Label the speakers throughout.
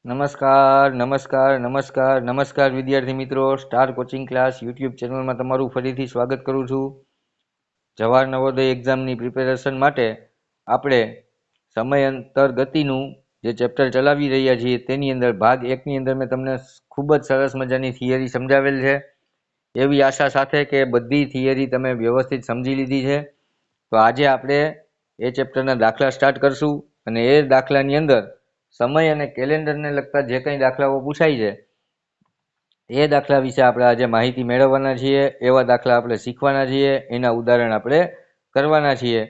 Speaker 1: નમસ્કાર નમસ્કાર નમસ્કાર નમસ્કાર વિદ્યાર્થી મિત્રો, સ્ટાર કોચિંગ ક્લાસ યુટ્યુબ ચેનલમાં તમારું ફરીથી સ્વાગત કરું છું. જવાહર નવોદય એક્ઝામની પ્રિપેરેશન માટે આપણે સમયાંતર ગતિનું જે ચેપ્ટર ચલાવી રહ્યા છીએ તેની અંદર ભાગ 1ની અંદર મેં તમને ખૂબ જ સરસ મજાની થિયરી સમજાવેલ છે. એવી આશા સાથે કે બધી થિયરી તમે વ્યવસ્થિત સમજી લીધી છે. તો આજે આપણે એ ચેપ્ટરના દાખલા સ્ટાર્ટ કરશું અને એ દાખલાની અંદર સમય અને કેલેન્ડરને લગતા જે કંઈ દાખલાઓ પૂછાય છે એ દાખલા વિશે આપણે આજે માહિતી મેળવવાના છીએ. એવા દાખલા આપણે શીખવાના છીએ, એના ઉદાહરણ આપણે કરવાના છીએ.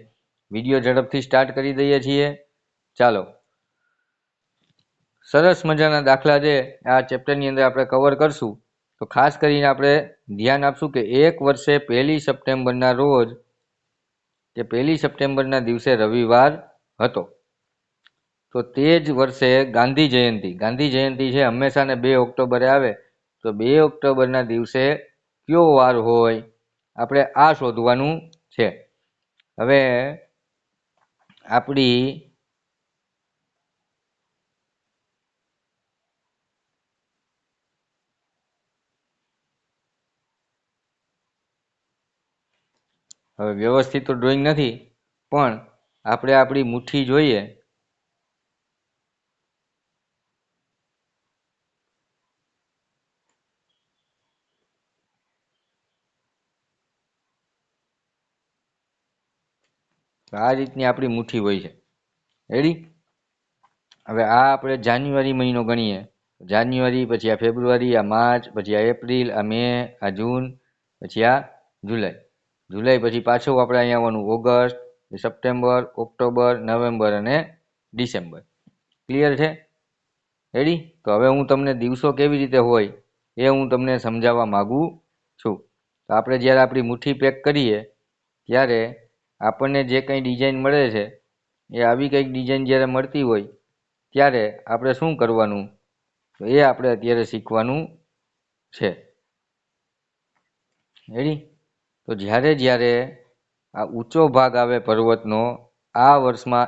Speaker 1: વિડીયો ઝડપથી સ્ટાર્ટ કરી દઈએ છીએ. ચાલો, સરસ મજાના દાખલા છે આ ચેપ્ટરની અંદર આપણે કવર કરશું. તો ખાસ કરીને આપણે ધ્યાન આપશું કે 1 વર્ષે 1 સપ્ટેમ્બરના રોજ કે 1 સપ્ટેમ્બરના દિવસે રવિવાર હતો. તો તે જ વર્ષે ગાંધી જયંતિ છે હંમેશાને 2 ઓક્ટોબરે આવે. તો 2 ઓક્ટોબરના દિવસે કયો વાર હોય આપણે આ શોધવાનું છે. હવે આપણી વ્યવસ્થિત તો ડ્રોઈંગ નથી, પણ આપણે આપણી મુઠ્ઠી જોઈએ. આ રીતની આપણી મુઠ્ઠી હોય છે. રેડી? હવે આ આપણે જાન્યુઆરી મહિનો ગણીએ. જાન્યુઆરી, પછી આ ફેબ્રુઆરી, આ માર્ચ, પછી આ એપ્રિલ, આ મે, આ જૂન, પછી આ જુલાઈ પછી પાછું આપણે અહીંયા આવવાનું ઓગસ્ટ, સપ્ટેમ્બર, ઓક્ટોબર, નવેમ્બર અને ડિસેમ્બર. ક્લિયર છે? રેડી? તો હવે હું તમને દિવસો કેવી રીતે હોય એ હું તમને સમજાવવા માગું છું. તો આપણે જ્યારે આપણી મુઠ્ઠી પેક કરીએ ત્યારે આપણને જે કંઈ ડિઝાઇન મળે છે એ આવી કંઈક ડિઝાઇન જ્યારે મળતી હોય ત્યારે આપણે શું કરવાનું, તો એ આપણે અત્યારે શીખવાનું છે. રેડી? તો જ્યારે આ ઊંચો ભાગ આવે પર્વતનો, આ વર્ષમાં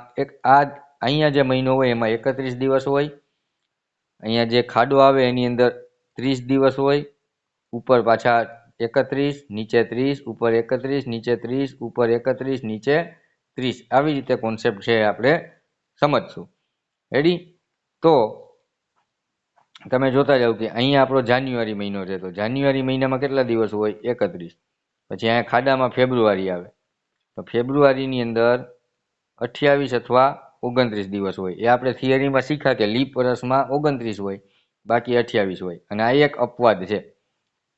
Speaker 1: અહીંયા જે મહિનો હોય એમાં 31 દિવસ હોય. અહીંયા જે ખાડો આવે એની અંદર 30 દિવસ હોય. ઉપર પાછા 31, નીચે 30, ઉપર 31, નીચે 30, ઉપર 31, નીચે 30. આવી રીતે કોન્સેપ્ટ છે આપણે સમજશું. રેડી? તો તમે જોતા જાઓ કે અહીંયા આપણો જાન્યુઆરી મહિનો છે. તો જાન્યુઆરી મહિનામાં કેટલા દિવસ હોય? 31. પછી અહીંયા ખાડામાં ફેબ્રુઆરી આવે. તો ફેબ્રુઆરીની અંદર 28 અથવા 29 દિવસ હોય. એ આપણે થિયરીમાં શીખ્યા કે લીપ વર્ષમાં 29 હોય, બાકી 28 હોય. અને આ એક અપવાદ છે.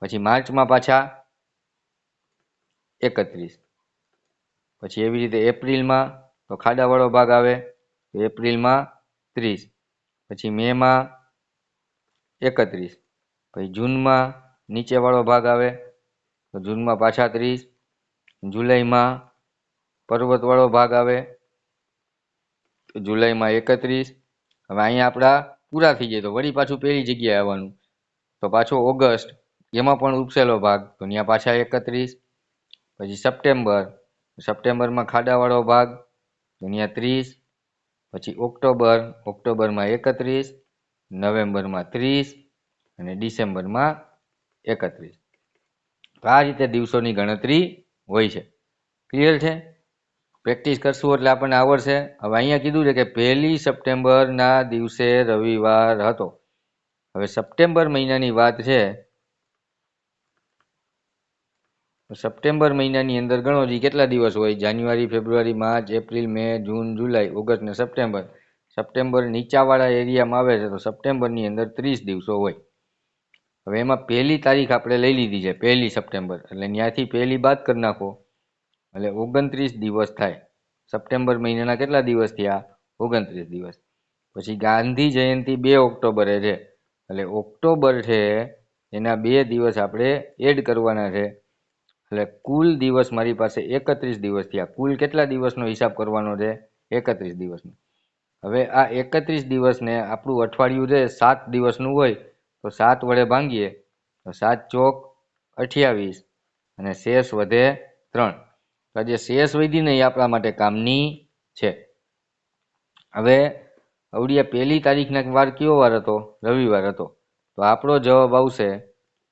Speaker 1: પછી માર્ચમાં પાછા 31. પછી એવી રીતે એપ્રિલમાં તો ખાડાવાળો ભાગ આવે તો એપ્રિલમાં 30. પછી મેમાં 31. પછી જૂનમાં નીચેવાળો ભાગ આવે તો જૂનમાં પાછા 30. જુલાઈમાં પર્વતવાળો ભાગ આવે તો જુલાઈમાં 31. હવે અહીંયા આપણા પૂરા થઈ જાય તો વળી પાછું પહેલી જગ્યાએ આવવાનું. તો પાછો ઓગસ્ટ, એમાં પણ ઉપસેલો ભાગ તો ત્યાં પાછા 31. પછી સપ્ટેમ્બરમાં ખાડાવાળો ભાગ તો ત્યાં 30. પછી ઓક્ટોબરમાં 31, નવેમ્બરમાં 30 અને ડિસેમ્બરમાં 31. તો આ રીતે દિવસોની ગણતરી હોય છે. ક્લિયર છે? પ્રેક્ટિસ કરશું એટલે આપણને આવડશે. હવે અહીંયા કીધું છે કે 1 સપ્ટેમ્બરના દિવસે રવિવાર હતો. હવે સપ્ટેમ્બર મહિનાની વાત છે. સપ્ટેમ્બર મહિનાની અંદર ગણો જી કેટલા દિવસ હોય? જાન્યુઆરી, ફેબ્રુઆરી, માર્ચ, એપ્રિલ, મે, જૂન, જુલાઈ, ઓગસ્ટ ને સપ્ટેમ્બર. સપ્ટેમ્બર નીચાવાળા એરિયામાં આવે છે તો સપ્ટેમ્બરની અંદર 30 દિવસો હોય. હવે એમાં પહેલી તારીખ આપણે લઈ લીધી છે 1 સપ્ટેમ્બર, એટલે ત્યાંથી પહેલી બાદ કરી નાખો એટલે 29 દિવસ થાય. સપ્ટેમ્બર મહિનાના કેટલા દિવસ થયા? 29 દિવસ. પછી ગાંધી જયંતિ 2 ઓક્ટોબરે છે, એટલે ઓક્ટોબર છે એના 2 દિવસ આપણે એડ કરવાના છે. એટલે કુલ દિવસ મારી પાસે 31 દિવસ થયા. કુલ કેટલા દિવસનો હિસાબ કરવાનો છે? 31 દિવસનો. હવે આ 31 દિવસને આપણું અઠવાડિયું છે 7 દિવસનું હોય તો 7 વડે ભાંગીએ તો 7 ચોક 28 અને શેષ વધે 3. તો જે શેષ વધી ને એ આપણા માટે કામની છે. હવે અવડિયા 1લી તારીખના વાર કયો વાર હતો? રવિવાર હતો. તો આપણો જવાબ આવશે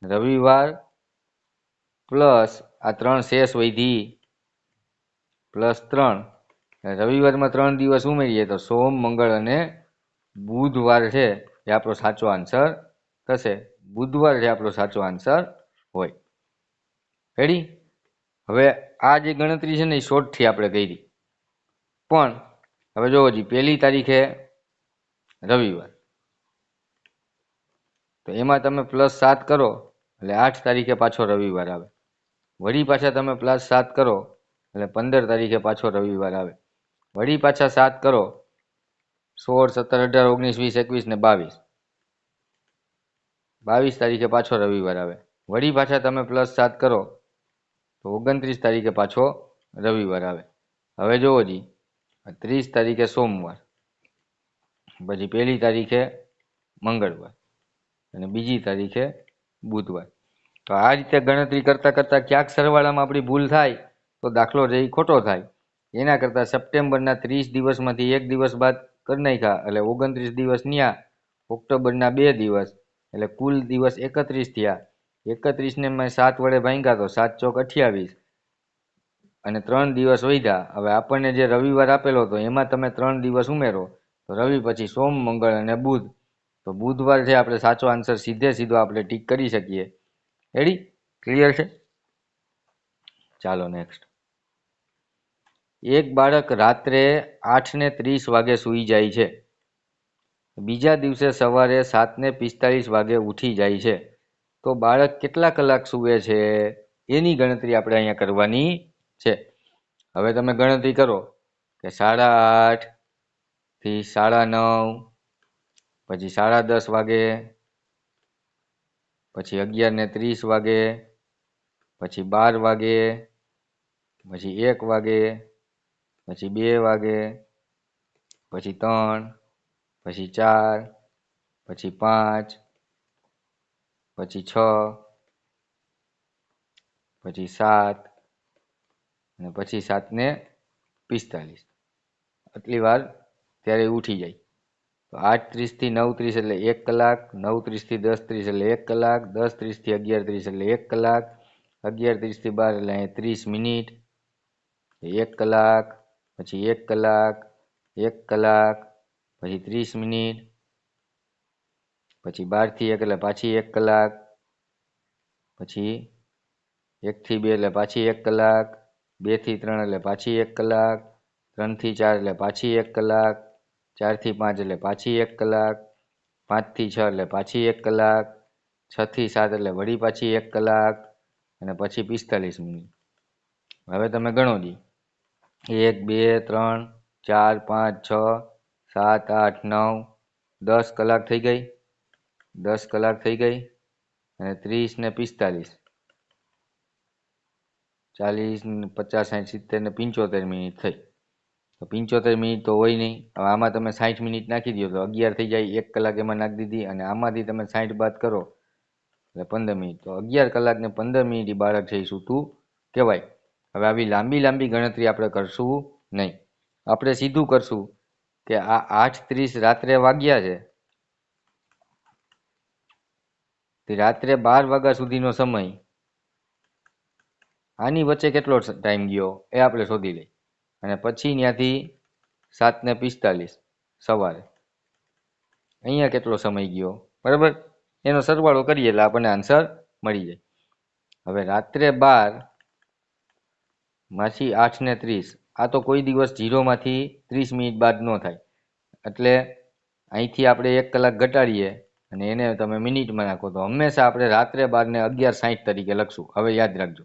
Speaker 1: રવિવાર પ્લસ આ 3 શેષ વૈધી પ્લસ 3. રવિવારમાં 3 દિવસ ઉમેરીએ તો સોમ, મંગળ અને બુધવાર છે એ આપણો સાચો આન્સર થશે. બુધવાર છે આપણો સાચો આન્સર હોય. રેડી? હવે આ જે ગણતરી છે ને એ શોર્ટથી આપણે કરી. પણ હવે જોવો જી 1લી તારીખે રવિવાર, તો એમાં તમે +7 કરો એટલે 8 તારીખે પાછો રવિવાર આવે. વળી પાછા તમે +7 કરો એટલે 15 તારીખે પાછો રવિવાર આવે. વળી પાછા 7 કરો 16, 17, 18, 19, 20, 21 ને 22. 22 તારીખે પાછો રવિવાર આવે. વળી પાછા તમે +7 કરો તો 29 તારીખે પાછો રવિવાર આવે. હવે જોવો જી 30 તારીખે સોમવાર, પછી 1લી તારીખે મંગળવાર અને બીજી તારીખે બુધવાર. તો આ રીતે ગણતરી કરતાં કરતાં ક્યાંક સરવાળામાં આપણી ભૂલ થાય તો દાખલો જે ખોટો થાય. એના કરતાં સપ્ટેમ્બરના 30 દિવસમાંથી 1 દિવસ બાદ કરી નાખ્યા એટલે 29 દિવસ ન્યા, ઓક્ટોબરના 2 દિવસ એટલે કુલ દિવસ 31 થયા. 31ને મેં 7 વડે ભાંગ્યા તો 7 ચોક 28 અને 3 દિવસ વધ્યા. હવે આપણને જે રવિવાર આપેલો હતો એમાં તમે 3 દિવસ ઉમેરો તો રવિ પછી સોમ, મંગળ અને બુધ. તો બુધવાર છે આપણે સાચો આન્સર સીધો આપણે ટીક કરી શકીએ. રેડી? ક્લિયર છે? ચાલો નેક્સ્ટ. એક બાળક રાત્રે 8:30 વાગે સૂઈ જાય છે. બીજા દિવસે સવારે 7:45 વાગે ઉઠી જાય છે. તો બાળક કેટલા કલાક સૂવે છે એની ગણતરી આપણે અહીંયા કરવાની છે. હવે તમે ગણતરી કરો કે 8:30 થી 9:30, પછી 10:30 વાગે, પછી 11:30 વાગે, પછી 12 વાગે, પછી 1 વાગે, પછી 2 વાગે, પછી 3, પછી 4, પછી 5, પછી 6, પછી 7 અને પછી 7:45. આટલી વાર ત્યારે ઉઠી જાય. તો 8:30 થી 9:30 એટલે 1 કલાક, 9:30 થી 10:30 એટલે 1 કલાક, 10:30 થી 11:30 એટલે 1 કલાક, 11:30 થી 12 એટલે 30 મિનિટ, 1 કલાક, પછી 1 કલાક, 1 કલાક, પછી 30 મિનિટ, પછી 12 થી 1 એટલે પાછી 1 કલાક, પછી 1 થી 2 એટલે પાછી 1 કલાક, 2 થી 3 એટલે પાછી 1 કલાક, 3 થી 4 એટલે પાછી 1 કલાક, 4 થી 5 એટલે પાછી 1 કલાક, 5 થી 6 એટલે પાછી 1 કલાક, 6 થી 7 એટલે વળી પાછી 1 કલાક અને પછી 45 મિનિટ. હવે તમે ગણો જી 1, 2, 3, 4, 5, 6, 7, 8, 9, 10 કલાક થઈ ગઈ. 10 કલાક થઈ ગઈ અને 30 ને 45, 40, 50, 60, 70 ને 75 મિનિટ થઈ. તો 75 મિનિટ તો હોય નહીં. હવે આમાં તમે 60 મિનિટ નાખી દો તો 11 થઈ જાય. 1 કલાક એમાં નાખી દીધી અને આમાંથી તમે 60 બાદ કરો એટલે 15 મિનિટ. તો 11 કલાક ને 15 મિનિટ બાળક છે એ સૂતું કહેવાય. હવે આવી લાંબી ગણતરી આપણે કરશું નહીં. આપણે સીધું કરશું કે આ 8:30 રાત્રે વાગ્યા છે તે રાત્રે 12 વાગ્યા સુધીનો સમય, આની વચ્ચે કેટલો ટાઈમ ગયો એ આપણે શોધી લઈએ. અને પછી ત્યાંથી 7:45 સવારે અહીંયા કેટલો સમય ગયો, બરાબર? એનો સરવાળો કરીએ એટલે આપણને આન્સર મળી જાય. હવે રાત્રે 12 માંથી 8:30, આ તો કોઈ દિવસ 0માંથી 30 મિનિટ બાદ ન થાય. એટલે અહીંથી આપણે 1 કલાક ઘટાડીએ અને એને તમે મિનિટમાં નાખો તો હંમેશા આપણે રાત્રે 12 ને 11:60 તરીકે લખશું. હવે યાદ રાખજો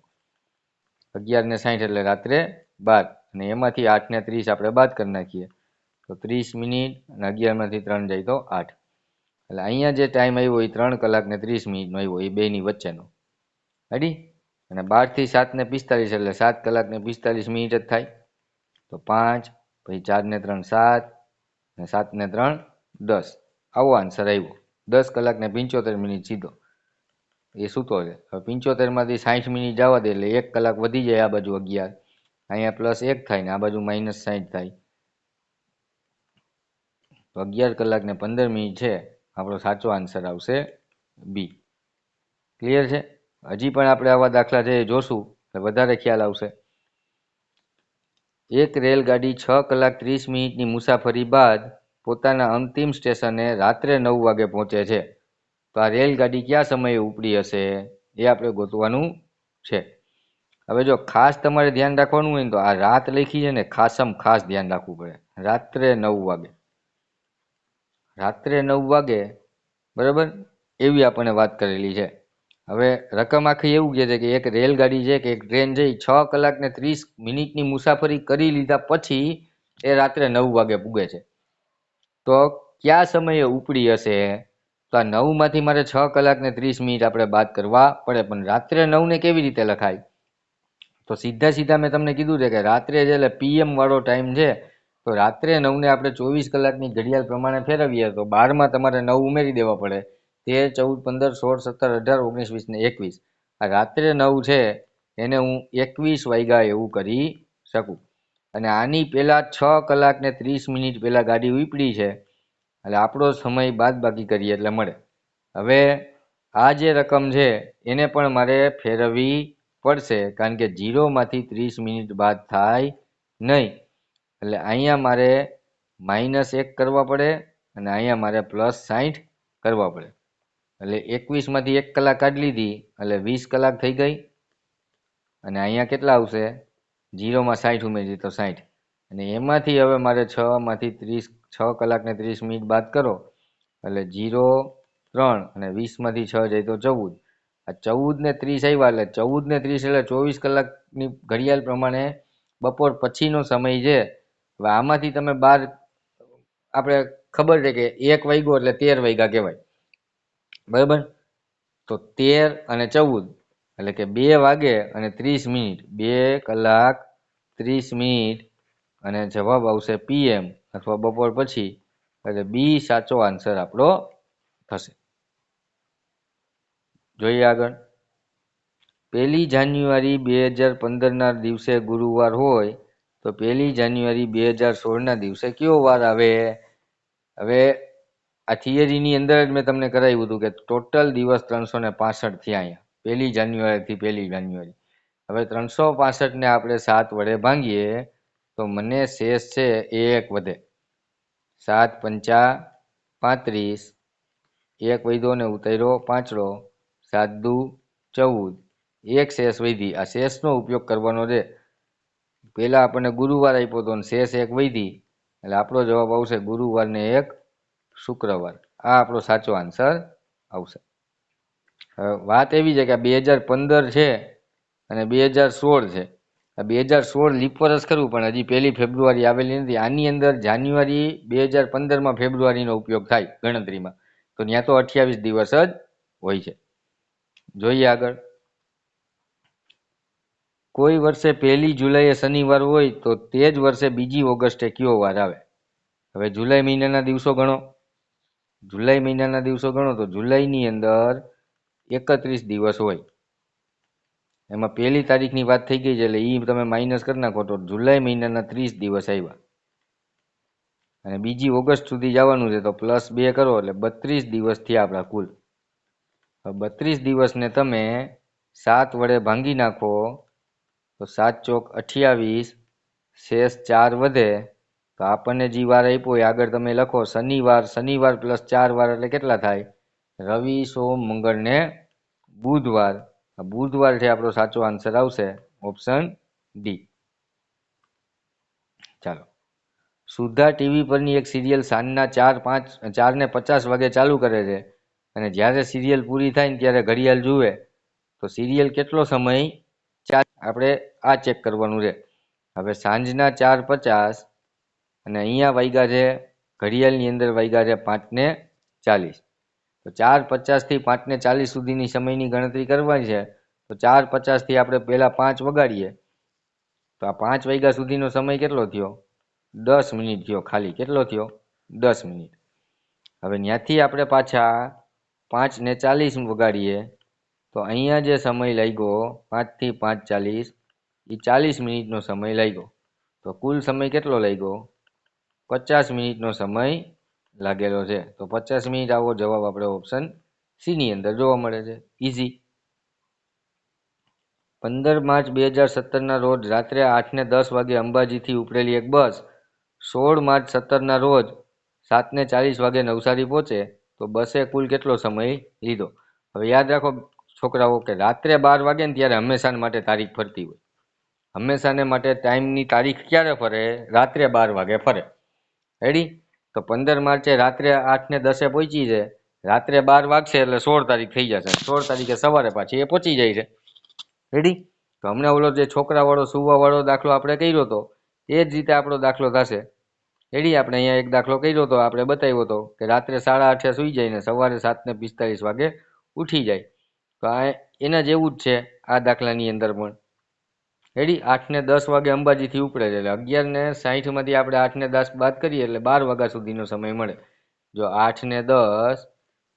Speaker 1: 11:60 એટલે રાત્રે 12 અને એમાંથી 8:30 આપણે બાદ કરી નાખીએ તો 30 મિનિટ અને 11માંથી 3 જાય તો 8. એટલે અહીંયા જે ટાઈમ આવ્યો એ 3 કલાક ને 30 મિનિટનો આવ્યો, એ બેની વચ્ચેનો. રેડી? અને 12 થી 7:45 એટલે 7 કલાક ને 45 મિનિટ જ થાય. તો 5, પછી 4 ને 3 7 અને 7 ને 3 10. આવો આન્સર આવ્યો. 10 કલાક ને 75 મિનિટ સીધો એ સૂતો છે. હવે 75માંથી 60 મિનિટ જવા દે એટલે 1 કલાક વધી જાય. આ બાજુ 11, અહીંયા +1 થાય ને આ બાજુ -60 થાય. તો 11 કલાક ને 15 મિનિટ છે આપણો સાચો આન્સર આવશે બી. ક્લિયર છે? હજી પણ આપણે આવા દાખલા છે જોશું એટલે વધારે ખ્યાલ આવશે. એક રેલગાડી 6 કલાક 30 મિનિટની મુસાફરી બાદ પોતાના અંતિમ સ્ટેશને રાત્રે 9 વાગે પહોંચે છે. તો આ રેલગાડી કયા સમયે ઉપડી હશે એ આપણે ગોતવાનું છે. હવે જો ખાસ તમારે ધ્યાન રાખવાનું હોય ને તો આ રાત લખી છે ને ખાસ ધ્યાન રાખવું પડે. રાત્રે 9 વાગે. રાત્રે 9 વાગે બરાબર એવી આપણને વાત કરેલી છે. હવે રકમ આખી એવું કહે છે કે એક રેલગાડી છે કે એક ટ્રેન છે 6 કલાક ને 30 મિનિટની મુસાફરી કરી લીધા પછી એ રાત્રે 9 વાગે પૂગે છે. તો કયા સમયે ઉપડી હશે? તો આ 9 માંથી મારે 6 કલાક ને 30 મિનિટ આપણે બાદ કરવા પડે. પણ રાત્રે 9 ને કેવી રીતે લખાય? તો સીધા મેં તમને કીધું છે કે રાત્રે છે એટલે PM વાળો ટાઈમ છે. તો રાત્રે 9 ને આપણે 24 કલાકની ઘડિયાળ પ્રમાણે ફેરવીએ તો 12માં તમારે 9 ઉમેરી દેવા પડે. 13, 14, 15, 16, 17, 18, 19, 20 ને 21. આ રાત્રે 9 છે એને હું 21 વાગ્યા એવું કરી શકું. અને આની પહેલા 6 કલાક ને 30 મિનિટ પહેલા ગાડી ઉપડી છે એટલે આપણો સમય બાદબાકી કરીએ એટલે મળે. હવે આ જે રકમ છે એને પણ મારે ફેરવવી પડશે કારણ કે 0 માંથી 30 મિનિટ બાદ થાય નહીં. એટલે અહીંયા મારે -1 કરવા પડે અને અહીંયા મારે +60 કરવા પડે. એટલે 21 માંથી 1 કલાક કાઢી લીધી એટલે 20 કલાક થઈ ગઈ. અને અહીંયા કેટલા આવશે? 0 માં 60 ઉમેરી તો 60. અને એમાંથી હવે મારે 6 માંથી 30 6 કલાક ને 30 મિનિટ બાદ કરો એટલે 0, 3 અને 20 માંથી 6 જાય તો 14. આ 14 ને 30 આવ્યા એટલે 14 ને 30 એટલે 24 કલાકની ઘડિયાળ પ્રમાણે બપોર પછીનો સમય છે. હવે આમાંથી તમે 12 આપણે ખબર છે કે 1 વાગ્યો એટલે 13 વાગ્યા કહેવાય. બરાબર? તો 13 અને 14 એટલે કે 2 વાગે અને 30 મિનિટ. 2 કલાક 30 મિનિટ અને જવાબ આવશે PM અથવા બપોર પછી. એટલે બી સાચો આન્સર આપણો થશે. જોઈએ આગળ. 1 જાન્યુઆરી 2015ના દિવસે ગુરુવાર હોય તો 1 જાન્યુઆરી 2016ના દિવસે કયો વાર આવે? હવે આ થિયરીની અંદર જ મેં તમને કરાવ્યું હતું કે ટોટલ દિવસ 365 થયા અહીંયા 1 જાન્યુઆરીથી 1 જાન્યુઆરી. હવે 365 ને આપણે 7 વડે ભાંગીએ તો મને શેષ છે 1 વધે. 7 પંચા 35, 1 વધ્યો ને ઉતાર્યો પાંચડો, 7 દુ 14, 1 શેષ વધી. આ શેષનો ઉપયોગ કરવાનો છે. પહેલા આપણને ગુરુવાર આપ્યો હતો અને શેષ 1 વધી એટલે આપણો જવાબ આવશે ગુરુવાર ને 1 શુક્રવાર. આ આપણો સાચો આન્સર આવશે. હવે વાત એવી છે કે 2015 છે અને 2016 છે. આ 2016 લીપ વર્ષ ખરું પણ હજી 1 ફેબ્રુઆરી આવેલી નથી. આની અંદર જાન્યુઆરી 2015માં ફેબ્રુઆરીનો ઉપયોગ થાય ગણતરીમાં. તો ત્યાં તો 28 દિવસ જ હોય છે. જોઈએ આગળ. કોઈ વર્ષે 1 જુલાઈએ શનિવાર હોય તો તે જ વર્ષે 2 ઓગસ્ટે કયો વાર આવે? હવે જુલાઈ મહિનાના દિવસો ગણો. જુલાઈ મહિનાના દિવસો ગણો તો જુલાઈની અંદર 31 દિવસ હોય. એમાં 1 તારીખની વાત થઈ ગઈ છે એટલે એ તમે માઇનસ કરી નાખો તો જુલાઈ મહિનાના 30 દિવસ આવ્યા. અને 2 ઓગસ્ટ સુધી જવાનું છે તો +2 કરો એટલે 32 દિવસ થયા આપણા કુલ. 32 દિવસને તમે 7 વડે ભાંગી નાખો તો 7 ચોક 28, શેષ 4 વધે. તો આપણને જે વાર આપ્યો એ આગળ તમે લખો શનિવાર. શનિવાર +4 વાર એટલે કેટલા થાય? રવિ, સોમ, મંગળ ને બુધવાર. બુધવાર છે આપણો સાચો આન્સર આવશે ઓપ્શન ડી. ચાલો. સુધા ટીવી પરની એક સિરિયલ સાંજના 4:50 વાગે ચાલુ કરે છે અને જ્યારે સિરિયલ પૂરી થાય ને ત્યારે ઘડિયાળ જુએ તો સિરિયલ કેટલો સમય આપણે આ ચેક કરવાનું છે. હવે સાંજના 4:50 અને અહીંયા વાગ્યા છે ઘડિયાળની અંદર વાગ્યા છે 5:40. તો 4:50 થી 5:40 સુધીની સમયની ગણતરી કરવાની છે. તો 4:50 થી આપણે પહેલા 5 વગાડીએ તો આ 5 વાગ્યા સુધીનો સમય કેટલો થયો? 10 મિનિટ થયો ખાલી. કેટલો થયો? 10 મિનિટ. હવે ત્યાંથી આપણે પાછા 5:40 વગાડીએ તો અહીંયા જે સમય લાગ્યો 5 થી 5:40 એ 40 મિનિટનો સમય લાગ્યો. તો કુલ સમય કેટલો લાગ્યો? 50 મિનિટનો સમય લાગેલો છે. તો 50 મિનિટ આવો જવાબ આપણે ઓપ્શન સી ની અંદર જોવા મળે છે. ઇઝી. 15 માર્ચ 2017ના રોજ રાત્રે 8:10 વાગે અંબાજીથી ઉપડેલી એક બસ 16 માર્ચ 17ના રોજ 7:40 વાગે નવસારી પહોંચે તો બસે કુલ કેટલો સમય લીધો? હવે યાદ રાખો છોકરાઓ કે રાત્રે 12 વાગે ને ત્યારે હંમેશા માટે તારીખ ફરતી હોય. હંમેશાને માટે ટાઈમની તારીખ ક્યારે ફરે? રાત્રે 12 વાગે ફરે. રેડી? તો 15 માર્ચે રાત્રે 8:10 પહોંચી છે. રાત્રે 12 વાગશે એટલે 16 તારીખ થઈ જશે. 16 તારીખે સવારે પાછી એ પહોંચી જાય છે. રેડી? તો હમણાં ઓલો જે છોકરાવાળો સુવાવાળો દાખલો આપણે કર્યો હતો એ જ રીતે આપણો દાખલો થશે. રેડી? આપણે અહીંયા એક દાખલો કર્યો હતો, આપણે બતાવ્યો હતો કે રાત્રે 8:30 સૂઈ જાય ને સવારે 7:45 વાગે ઉઠી જાય. તો આ એના જેવું જ છે આ દાખલાની અંદર પણ. રેડી? 8:10 વાગે અંબાજીથી ઉપડે છે એટલે 11:60માંથી આપણે 8:10 બાદ કરીએ એટલે 12 વાગ્યા સુધીનો સમય મળે. જો 8:10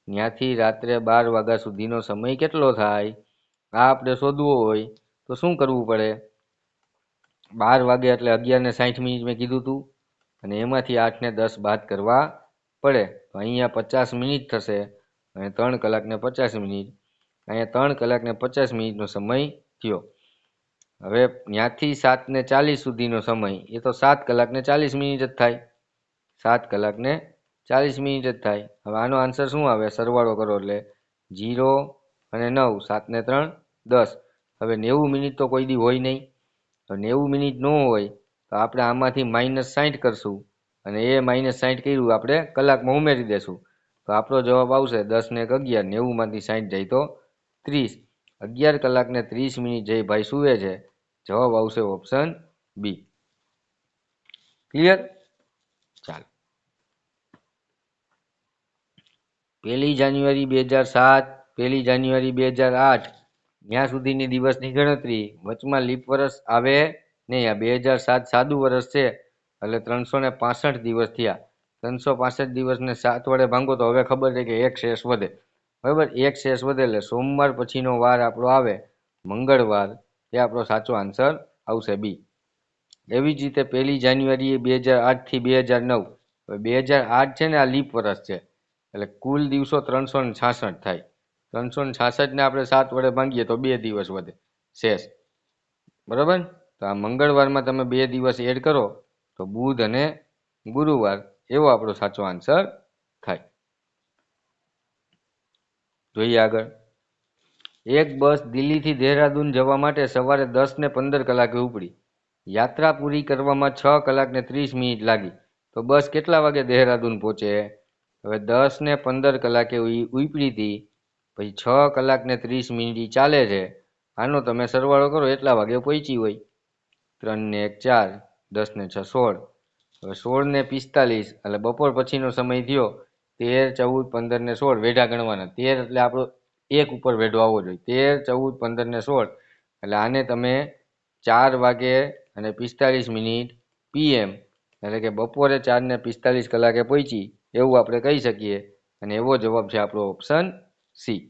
Speaker 1: ત્યાંથી રાત્રે 12 વાગ્યા સુધીનો સમય કેટલો થાય? આ આપણે શોધવો હોય તો શું કરવું પડે? 12 વાગે એટલે 11:60 મેં કીધું હતું અને એમાંથી 8:10 બાદ કરવા પડે. તો અહીંયા 50 મિનિટ થશે અને 3 કલાક ને 50 મિનિટ. અહીંયા 3 કલાક ને 50 મિનિટનો સમય થયો. હવે ત્યાંથી 7:40 સુધીનો સમય એ તો 7 કલાક ને 40 મિનિટ જ થાય. 7 કલાક ને 40 મિનિટ જ થાય. હવે આનો આન્સર શું આવે? સરવાળો કરો એટલે 0 અને 9, 7 ને 3 10. હવે 90 મિનિટ તો કોઈ દી હોય નહીં. તો 90 મિનિટ ન હોય તો આપણે આમાંથી -60 કરશું અને એ -60 કર્યું આપણે કલાકમાં ઉમેરી દેશું. તો આપણો જવાબ આવશે 10 ને 11. 90માંથી 60 જાય તો 30. 11 કલાક ને 30 મિનિટ જે ભાઈ સૂવે છે. જવાબ આવશે ઓપ્શન બી. ક્લિયર? ચાલો. 1 જાન્યુઆરી 2007, 1 જાન્યુઆરી 2008 ત્યાં સુધીની દિવસની ગણતરી. વચમાં લીપ વર્ષ આવે નહીં. આ 2007 સાદું વર્ષ છે એટલે 365 દિવસ થયા. 365 દિવસને 7 વડે ભાંગો તો હવે ખબર છે કે એક શેષ વધે. બરાબર? એક શેષ વધે એટલે સોમવાર પછીનો વાર આપણો આવે મંગળવાર. એ આપણો સાચો આન્સર આવશે બી. એવી જ રીતે 1 જાન્યુઆરી 2008 થી 2009. 2008 છે ને આ લીપ વર્ષ છે એટલે કુલ દિવસો 366 થાય. 366 ને આપણે 7 વડે ભાંગીએ તો 2 દિવસ વધે શેષ. બરાબર? તો આ મંગળવારમાં તમે 2 દિવસ એડ કરો તો બુધ અને ગુરુવાર એવો આપણો સાચો આન્સર થાય. જોઈએ આગળ. એક બસ દિલ્હીથી દેહરાદૂન જવા માટે સવારે 10:15 કલાકે ઉપડી. યાત્રા પૂરી કરવામાં 6 કલાક ને 30 મિનિટ લાગી. તો બસ કેટલા વાગે દેહરાદૂન પહોંચે? હવે 10:15 કલાકે ઉપડી હતી, પછી 6 કલાક ને 30 મિનિટ ચાલે છે. આનો તમે સરવાળો કરો એટલા વાગે પહોંચી હોય. 3 ને 1 4, 10 ને 6 16. હવે 16:45 એટલે બપોર પછીનો સમય થયો. 13, 14, 15 ને 16 વેઢા ગણવાના. 13 એટલે આપણો એક ઉપર વેઢો આવવો જોઈએ. 13, 14, 15 ને 16 એટલે આને તમે 4 વાગે અને 45 મિનિટ PM એટલે કે બપોરે 4 ને 45 કલાકે પહોંચી એવું આપણે કહી શકીએ અને એવો જવાબ છે આપણો ઓપ્શન સી.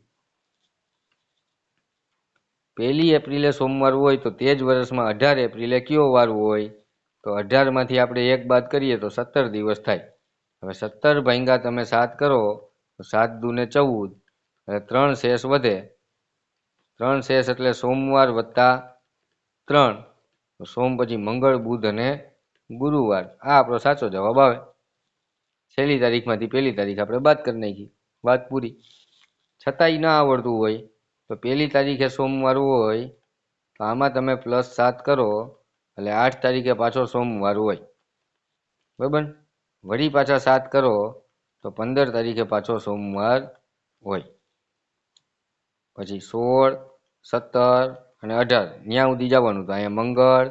Speaker 1: 1 એપ્રિલે સોમવાર હોય તો તે જ વર્ષમાં 18 એપ્રિલે કયો વાર હોય? તો 18માંથી આપણે 1 બાદ કરીએ તો 17 દિવસ થાય. હવે 17 ભાગ્યા તમે 7 કરો તો 7 દૂને 14 એટલે 3 શેષ વધે. 3 શેષ એટલે સોમવાર વત્તા 3. તો સોમ પછી મંગળ, બુધ અને ગુરુવાર. આ આપણો સાચો જવાબ આવે. છેલ્લી તારીખમાંથી પહેલી તારીખ આપણે બાદ કરી નાખી. વાત પૂરી. છતાંય ના આવડતું હોય તો 1 તારીખે સોમવાર હોય તો આમાં તમે +7 કરો એટલે 8 તારીખે પાછો સોમવાર હોય. બરાબર? વળી પાછા 7 કરો તો 15 તારીખે પાછો સોમવાર હોય. પછી 16, 17 અને 18 ત્યાં સુધી જવાનું. તો અહીંયા મંગળ,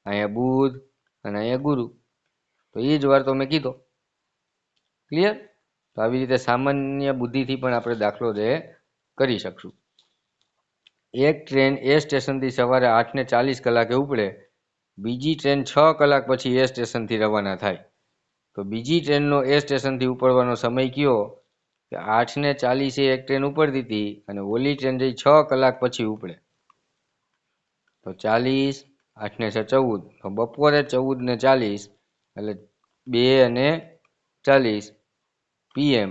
Speaker 1: અહીંયા બુધ અને અહીંયા ગુરુ. તો એ જ વાર તો મેં કીધો. ક્લિયર? તો આવી રીતે સામાન્ય બુદ્ધિથી પણ આપણે દાખલો જે કરી શકશું. એક ટ્રેન એ સ્ટેશનથી સવારે 8:40 કલાકે ઉપડે. બીજી ટ્રેન 6 કલાક પછી એ સ્ટેશનથી રવાના થાય. તો બીજી ટ્રેનનો એ સ્ટેશનથી ઉપડવાનો સમય કયો? કે 8:40 એક ટ્રેન ઉપડતી હતી અને ઓલી ટ્રેન જઈ 6 કલાક પછી ઉપડે. તો 40, 8 ને 6 14. તો બપોરે 14:40 એટલે 2 અને 40 PM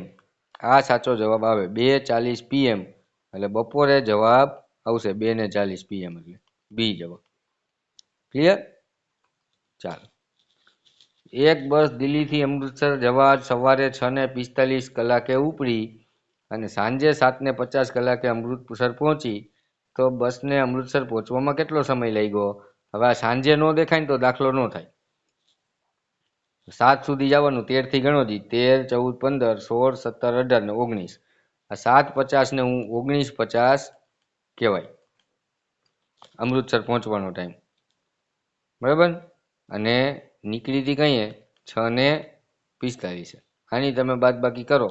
Speaker 1: આ સાચો જવાબ આવે. 2:40 PM એટલે બપોરે જવાબ આવશે 2:40 PM એટલે બી જવાબ. ક્લિયર? ચાલો. એક બસ દિલ્હીથી અમૃતસર જવા સવારે 6:45 ઉપડી અને સાંજે 7:50 અમૃતસર પહોંચી, તો બસને અમૃતસર પહોંચવામાં કેટલો સમય લાગ્યો? હવે આ સાંજે ન દેખાય ને તો દાખલો ન થાય. 7 સુધી જવાનું, 13 થી ગણો જી, 13, 14, 15, 16, 17, 18 ને 19. આ 7:50 ને 19:50 કહેવાય અમૃતસર પહોંચવાનો ટાઈમ. બરાબર? અને નીકળી હતી કહીએ 6:45. આની તમે બાદબાકી કરો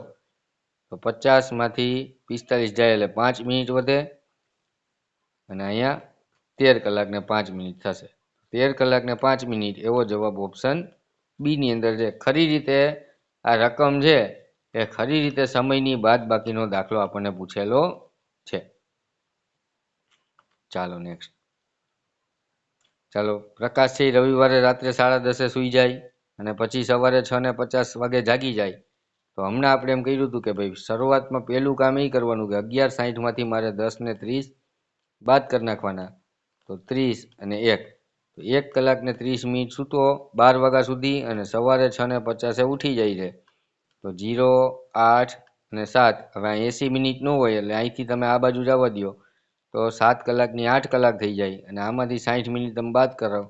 Speaker 1: તો 50માંથી 45 જાય એટલે 5 મિનિટ વધે અને અહીંયા 13 કલાક ને 5 મિનિટ થશે. 13 કલાક ને 5 મિનિટ એવો જવાબ ઓપ્શન બી ની અંદર છે. ખરી રીતે આ રકમ છે એ ખરી રીતે સમયની બાદબાકીનો દાખલો આપણને પૂછેલો છે. ચાલો નેક્સ્ટ. ચાલો. પ્રકાશ છે રવિવારે રાત્રે 10:30 સૂઈ જાય અને પછી સવારે 6:50 જાગી જાય. તો હમણાં આપણે એમ કહ્યું હતું કે ભાઈ શરૂઆતમાં પહેલું કામ એ કરવાનું કે 11:60માંથી મારે 10:30 બાદ કરી નાખવાના. તો 30 અને 1, તો 1 કલાક ને 30 મિનિટ સૂતો 12 વાગ્યા સુધી અને સવારે 6:50 ઉઠી જાય છે. તો 0, 8 અને 7. હવે 80 મિનિટ ન હોય એટલે અહીંથી તમે આ બાજુ જવા દો તો 7 કલાકની 8 કલાક થઈ જાય અને આમાંથી 60 મિનિટ તમે બાદ કરો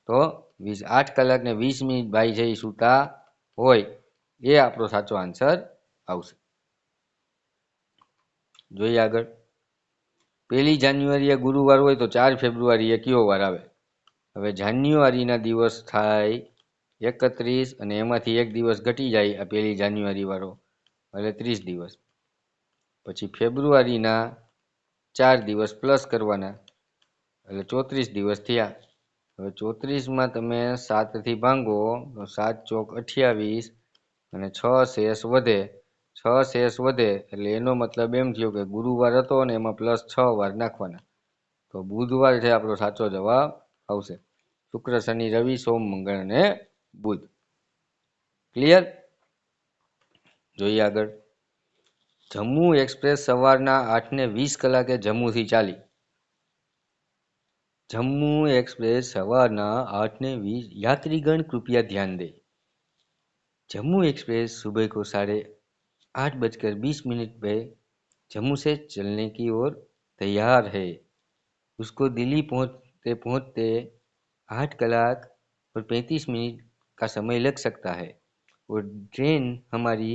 Speaker 1: તો 8 કલાક ને 20 મિનિટ ભાઈ છે એ સૂતા હોય. એ આપણો સાચો આન્સર આવશે. જોઈએ આગળ. 1 જાન્યુઆરીએ ગુરુવાર હોય તો 4 ફેબ્રુઆરીએ કયો વાર આવે? હવે જાન્યુઆરીના દિવસ થાય 31 અને એમાંથી એક દિવસ ઘટી જાય આ 1 જાન્યુઆરી વાળો એટલે 30 દિવસ. પછી ફેબ્રુઆરીના 4 દિવસ પ્લસ કરવાના એટલે 34 દિવસ થયા. હવે 34માં તમે 7થી ભાંગો તો 7 ચોક 28 અને 6 શેષ વધે. 6 શેષ વધે એટલે એનો મતલબ એમ થયો કે ગુરુવાર હતો અને એમાં પ્લસ 6 વાર નાખવાના. તો બુધવાર છે આપણો સાચો જવાબ આવશે. શુક્ર, શનિ, રવિ, સોમ, મંગળ અને બુધ. ક્લિયર? જોઈએ આગળ. જમ્મુ એક્સપ્રેસ સવારના 8:20 જમ્મુથી ચાલી. जम्मू एक्सप्रेस सवारना 8:20. यात्रीगण कृपया ध्यान दें, जम्मू एक्सप्रेस सुबह को 8:20 पे जम्मू से चलने की ओर तैयार है. उसको दिल्ली पहुंचते पहुंचते 8 कलाक और 35 मिनट का समय लग सकता है और ट्रेन हमारी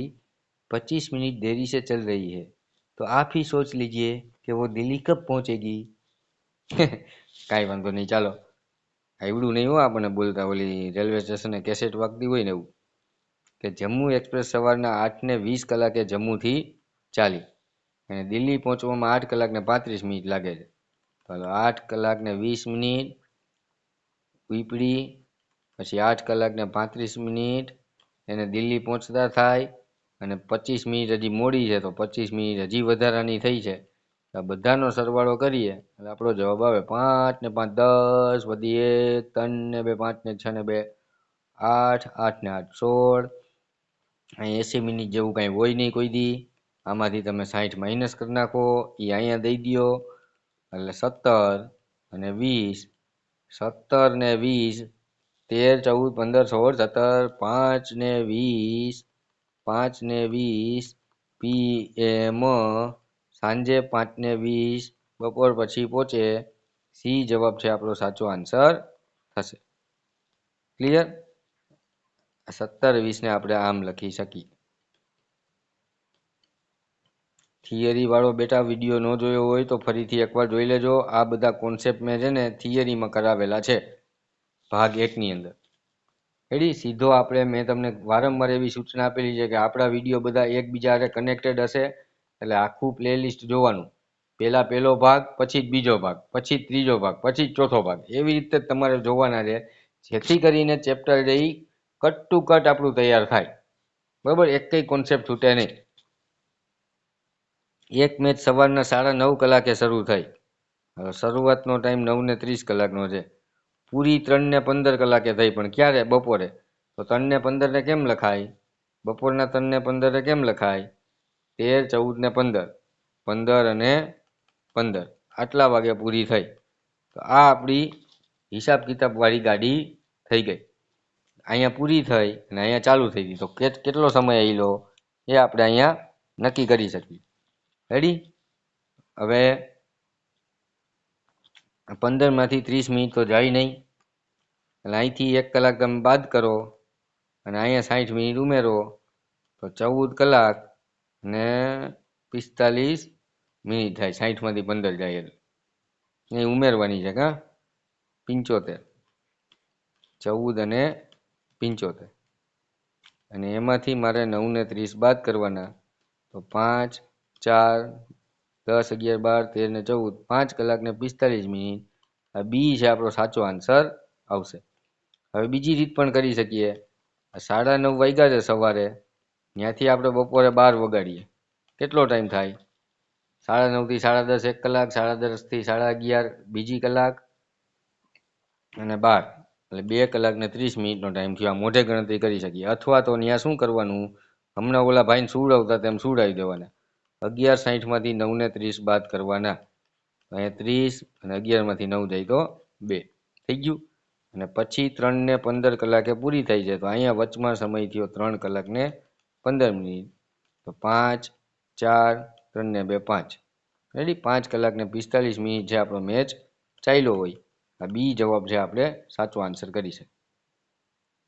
Speaker 1: 25 मिनट देरी से चल रही है. तो आप ही सोच लीजिए कि वो दिल्ली कब पहुंचेगी. કાંઈ વાંધો નહીં. ચાલો, આવડું નહીં હો આપણને બોલતા. ઓલી રેલવે સ્ટેશને કેસેટ વાગતી હોય ને એવું કે જમ્મુ એક્સપ્રેસ સવારના 8:20 જમ્મુથી ચાલી અને દિલ્હી પહોંચવામાં 8 કલાક ને 35 મિનિટ લાગે છે. ચાલો, 8 કલાક ને 20 મિનિટ ઉપડી, પછી 8 કલાક ને 35 મિનિટ એને દિલ્હી પહોંચતા થાય અને 25 મિનિટ હજી મોડી છે તો 25 મિનિટ હજી વધારાની થઈ છે. આ બધાનો સરવાળો કરીએ એટલે આપણો જવાબ આવે 5 ને 5 10 વધી 1 3 ને 2 5 ને 6 ને 2 8 8 ને 8 16. અહીં 80 મિનિટ જેવું કાંઈ હોય નહીં કોઈ દી. આમાંથી તમે 60 માઇનસ કરી નાખો એ અહીંયા દઈ દો એટલે 17 અને 20. 17 ને 20, 13, 14, 15, 16, 17, 5 ને 20, 5 ને 20 PM સાંજે 5 ને 20 બપોર પછી પહોંચે. સી જવાબ છે આપણો સાચો આન્સર થશે. ક્લિયર? 17, 20 ને આપણે આમ લખી શકીએ. થિયરી વાળો બેટા વિડીયો ન જોયો હોય તો ફરીથી એકવાર જોઈ લેજો. આ બધા કોન્સેપ્ટ મેં છે ને થિયરીમાં કરાવેલા છે ભાગ 1ની અંદર. એડી સીધો આપણે મેં તમને વારંવાર એવી સૂચના આપેલી છે કે આપણા વિડીયો બધા એકબીજા હારે કનેક્ટેડ હશે એટલે આખું પ્લેલિસ્ટ જોવાનું. પહેલા પહેલો ભાગ, પછી બીજો ભાગ, પછી ત્રીજો ભાગ, પછી ચોથો ભાગ, એવી રીતે તમારે જોવાના છે જેથી કરીને ચેપ્ટર જે કટ ટુ કટ આપણું તૈયાર થાય. બરાબર? એક કઈ કોન્સેપ્ટ છૂટે નહીં. એક મેચ સવારના 9:30 શરૂ થઈ. શરૂઆતનો ટાઈમ 9:30 છે. પૂરી 3:15 થઈ પણ ક્યારે? બપોરે. તો 3:15 કેમ લખાય? બપોરના 3 ને 15 કેમ લખાય? 13, 14 ને 15, 15 અને 15 આટલા વાગે પૂરી થઈ. તો આ આપણી હિસાબ કિતાબ વાળી ગાડી થઈ ગઈ. અહીંયા પૂરી થઈ અને અહીંયા ચાલુ થઈ ગઈ. તો કેટલો સમય આવેલો એ આપણે અહીંયા નક્કી કરી શકીએ. રેડી? હવે 15 માંથી 30 મિનિટ તો જાય નહીં, એટલે અહીંથી 1 કલાક તમે બાદ કરો અને અહીંયા 60 મિનિટ ઉમેરો તો 14 કલાક ને 45 મિનિટ થાય. 60 માંથી 15 જાય એટલે એ ઉમેરવાની છે. 75, 14 અને 75, અને એમાંથી મારે 9 ને 30 બાદ કરવાના. તો 5, 4, 10, 11, 12, 13 ને 14, 5 કલાક ને 45 મિનિટ. આ બી છે આપણો સાચો આન્સર આવશે. હવે બીજી રીત પણ કરી શકીએ. 9:30 વાગ્યા છે સવારે, ત્યાંથી આપણે બપોરે 12 વગાડીએ. કેટલો ટાઈમ થાય? 9:30 થી 10:30 1 કલાક, 10:30 થી 11:30 બીજી કલાક, અને 12 એટલે 2 કલાક ને 30 મિનિટનો ટાઈમ થયો. આ મોઢે ગણતરી કરી શકીએ. અથવા તો ત્યાં શું કરવાનું, હમણાં ઓલા ભાઈને સુવડાવતા તેમ સુવડાવી દેવાના. 11:60 માંથી 9 ને 30 બાદ કરવાના. અહીંયા 30 અને 11 માંથી 9 જાય તો 2 થઈ ગયું. અને પછી 3 ને 15 કલાકે પૂરી થઈ છે. તો અહીંયા વચમાં સમય થયો 3 કલાક ને 15 મિનિટ. તો 5, 4, 3 ને 2, 5. રેડી? 5 કલાક ને 45 મિનિટ છે આપણો મેચ ચાલ્યો હોય. આ બી જવાબ છે, આપણે સાચો આન્સર કરી શકીએ.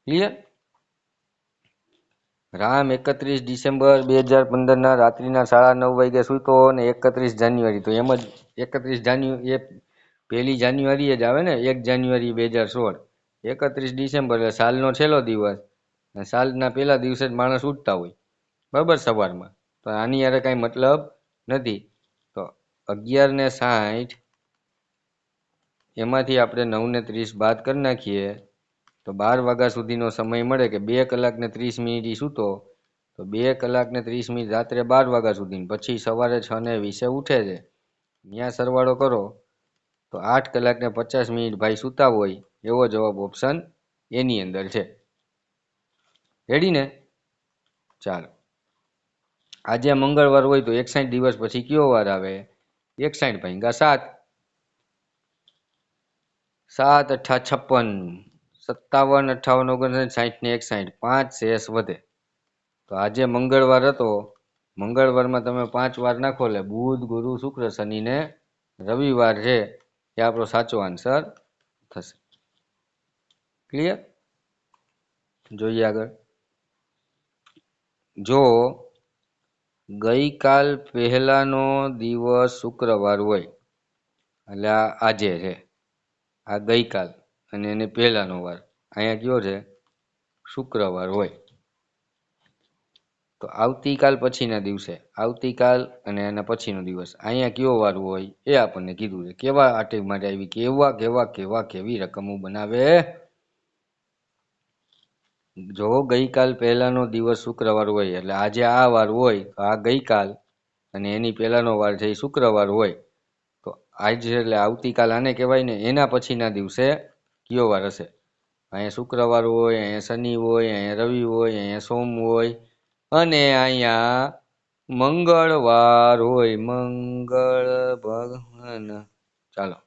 Speaker 1: ક્લિયર? રામ 31 ડિસેમ્બર 2015 રાત્રિના 9:30 વાગે સૂતો અને 31 જાન્યુઆરી, તો એમ જ 31 જાન્યુઆરી એ 1 જાન્યુઆરી જ આવે ને, 1 જાન્યુઆરી 2016, 31 ડિસેમ્બર એટલે સાલનો છેલ્લો દિવસ, અને સાલના પહેલા દિવસે જ માણસ ઉઠતા હોય, બરાબર, સવારમાં. તો આની યારે કાંઈ મતલબ નથી. તો 11 ને 60 એમાંથી આપણે 9 ને 30 બાદ કરી નાખીએ તો 12 વાગ્યા સુધીનો સમય મળે કે 2 કલાક ને 30 મિનિટ સૂતો. તો 2 કલાક ને 30 મિનિટ રાત્રે 12 વાગ્યા સુધી, પછી સવારે 6 ને 20 ઉઠે છે. ત્યાં સરવાળો કરો તો 8 કલાક ને 50 મિનિટ ભાઈ સૂતા હોય. એવો જવાબ ઓપ્શન એની અંદર છે. રેડી ને? ચાલો, આજે મંગળવાર હોય તો 61 દિવસ પછી કયો વાર આવે? 61 ભાગ્યા 7, 7 અઠા 56, 57, 58, 59, 60 ને 61, 5 શેષ વધે. તો આજે મંગળવાર હતો, મંગળવારમાં તમે 5 વાર નાખો એટલે બુધ, ગુરુ, શુક્ર, શનિ ને રવિવાર છે એ આપણો સાચો આન્સર થશે. ક્લિયર? જોઈએ આગળ. જો ગઈકાલ પહેલાનો દિવસ શુક્રવાર હોય, એટલે આજે છે, આ ગઈકાલ, અને એને પહેલાનો વાર અહીંયા કયો છે? શુક્રવાર હોય. તો આવતીકાલ પછીના દિવસે, આવતીકાલ અને એના પછીનો દિવસ અહીંયા કયો વાર હોય એ આપણને કીધું છે. કેવા આટેક માટે આવી, કેવી રકમો બનાવે? જો ગઈકાલ પહેલાનો દિવસ શુક્રવાર હોય એટલે આજે આ વાર હોય તો આ ગઈકાલ, અને એની પહેલાનો વાર છે એ શુક્રવાર હોય. તો આજે એટલે આવતીકાલ આને કહેવાય ને. એના પછીના દિવસે કયો વાર હશે? અહીંયા શુક્રવાર હોય, અહીંયા શનિ હોય, અહીંયા રવિ હોય, અહીંયા સોમ હોય, અને અહીંયા મંગળવાર હોય. મંગળ ભગવાન. ચાલો,